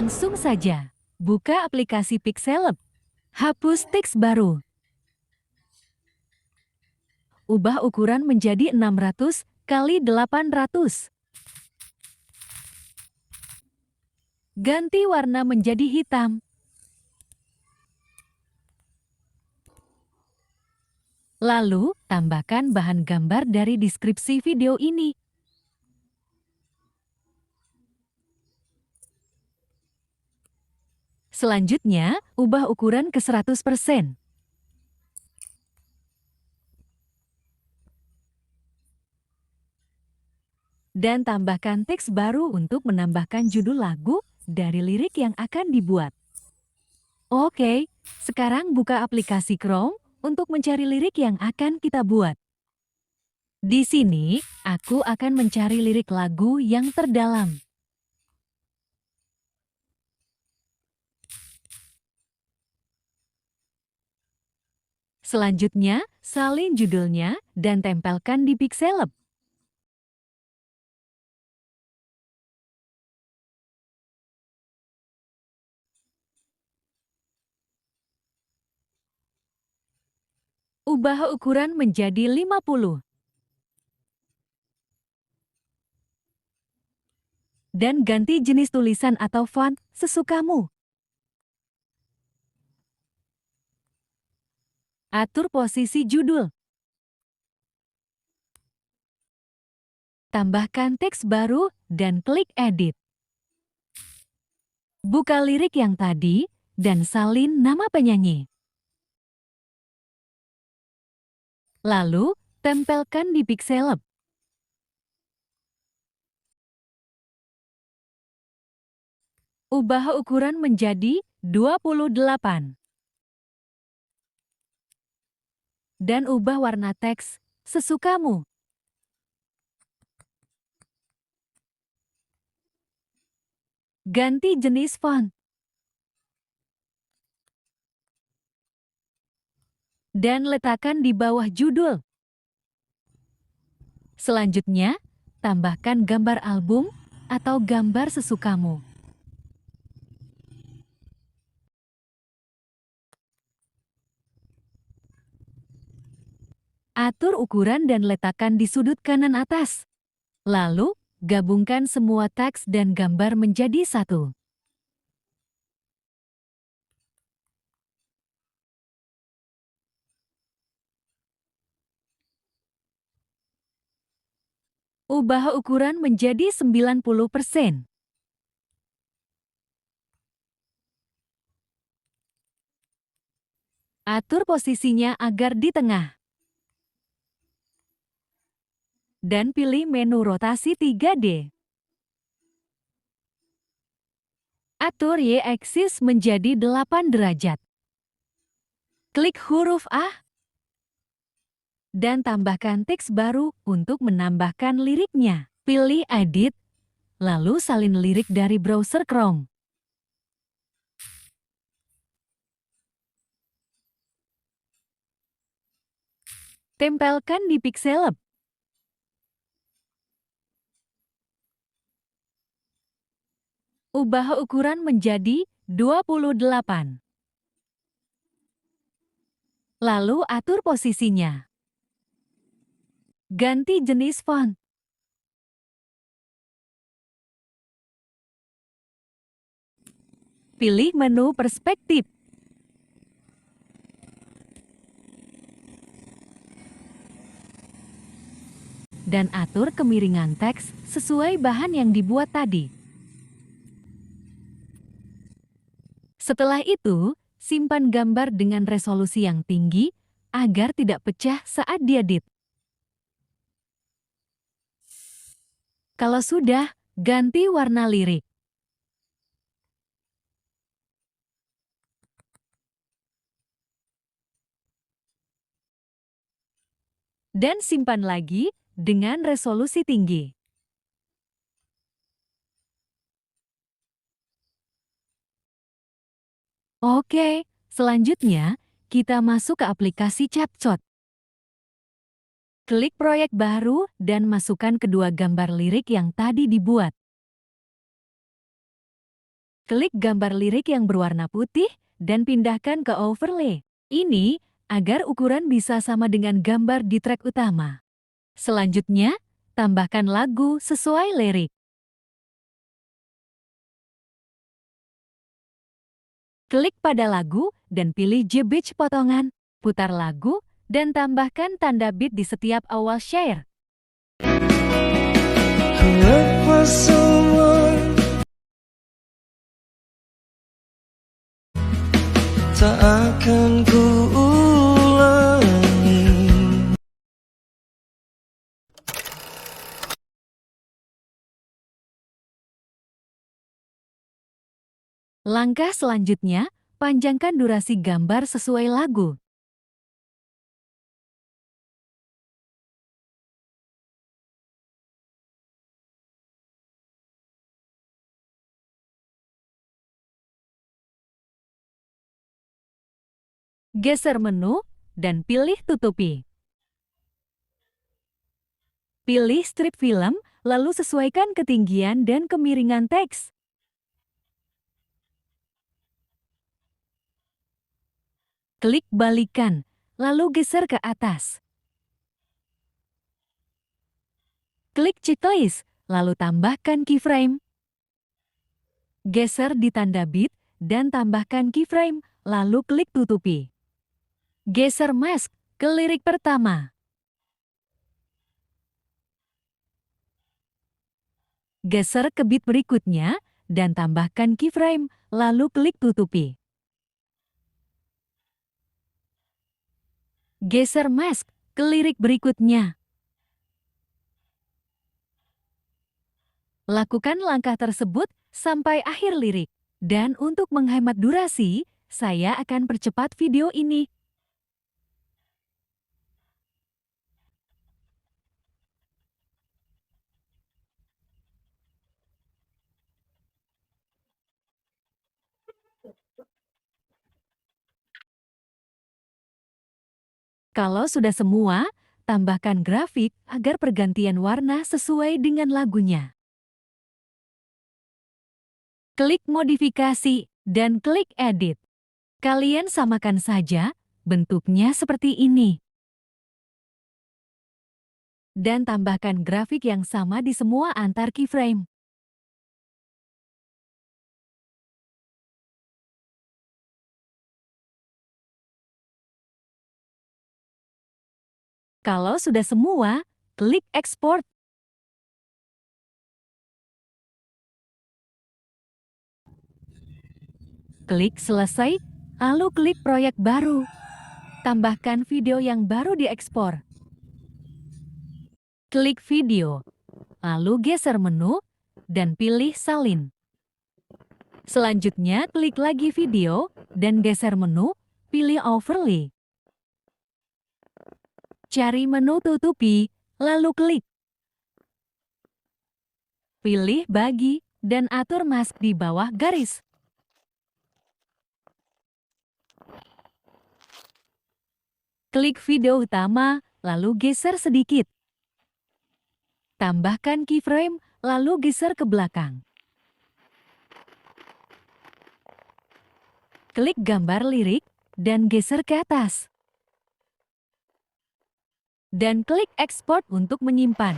Langsung saja, buka aplikasi Pixelab. Hapus teks baru. Ubah ukuran menjadi 600 kali 800. Ganti warna menjadi hitam. Lalu, tambahkan bahan gambar dari deskripsi video ini. Selanjutnya, ubah ukuran ke 100%. Dan tambahkan teks baru untuk menambahkan judul lagu dari lirik yang akan dibuat. Oke, sekarang buka aplikasi Chrome untuk mencari lirik yang akan kita buat. Di sini, aku akan mencari lirik lagu yang terdalam. Selanjutnya, salin judulnya dan tempelkan di Pixelab. Ubah ukuran menjadi 50. Dan ganti jenis tulisan atau font sesukamu. Atur posisi judul. Tambahkan teks baru dan klik edit. Buka lirik yang tadi dan salin nama penyanyi. Lalu, tempelkan di Pixelab. Ubah ukuran menjadi 28. Dan ubah warna teks sesukamu. Ganti jenis font. Dan letakkan di bawah judul. Selanjutnya, tambahkan gambar album atau gambar sesukamu. Atur ukuran dan letakkan di sudut kanan atas. Lalu, gabungkan semua teks dan gambar menjadi satu. Ubah ukuran menjadi 90%. Atur posisinya agar di tengah. Dan pilih menu rotasi 3D. Atur Y-aksis menjadi 8 derajat. Klik huruf A. Dan tambahkan teks baru untuk menambahkan liriknya. Pilih Edit, lalu salin lirik dari browser Chrome. Tempelkan di Pixelab. Ubah ukuran menjadi 28. Lalu atur posisinya. Ganti jenis font. Pilih menu perspektif. Dan atur kemiringan teks sesuai bahan yang dibuat tadi. Setelah itu, simpan gambar dengan resolusi yang tinggi agar tidak pecah saat diedit. Kalau sudah, ganti warna lirik. Dan simpan lagi dengan resolusi tinggi. Oke, selanjutnya kita masuk ke aplikasi CapCut. Klik proyek baru dan masukkan kedua gambar lirik yang tadi dibuat. Klik gambar lirik yang berwarna putih dan pindahkan ke overlay. Ini agar ukuran bisa sama dengan gambar di track utama. Selanjutnya, tambahkan lagu sesuai lirik. Klik pada lagu dan pilih J-Beach potongan. Putar lagu dan tambahkan tanda beat di setiap awal share. Lepas semua tak akan ku ulangi. Langkah selanjutnya, panjangkan durasi gambar sesuai lagu. Geser menu dan pilih tutupi. Pilih strip film, lalu sesuaikan ketinggian dan kemiringan teks. Klik balikan, lalu geser ke atas. Klik checklist, lalu tambahkan keyframe. Geser di tanda beat dan tambahkan keyframe, lalu klik tutupi. Geser mask ke lirik pertama. Geser ke beat berikutnya dan tambahkan keyframe, lalu klik tutupi. Geser mask ke lirik berikutnya. Lakukan langkah tersebut sampai akhir lirik. Dan untuk menghemat durasi, saya akan percepat video ini. Kalau sudah semua, tambahkan grafik agar pergantian warna sesuai dengan lagunya. Klik modifikasi dan klik edit. Kalian samakan saja, bentuknya seperti ini. Dan tambahkan grafik yang sama di semua antar keyframe. Kalau sudah semua, klik export. Klik selesai, lalu klik proyek baru. Tambahkan video yang baru diekspor. Klik video, lalu geser menu, dan pilih salin. Selanjutnya, klik lagi video, dan geser menu, pilih overlay. Cari menu tutupi, lalu klik. Pilih bagi, dan atur mask di bawah garis. Klik video utama, lalu geser sedikit. Tambahkan keyframe, lalu geser ke belakang. Klik gambar lirik, dan geser ke atas. Dan klik export untuk menyimpan.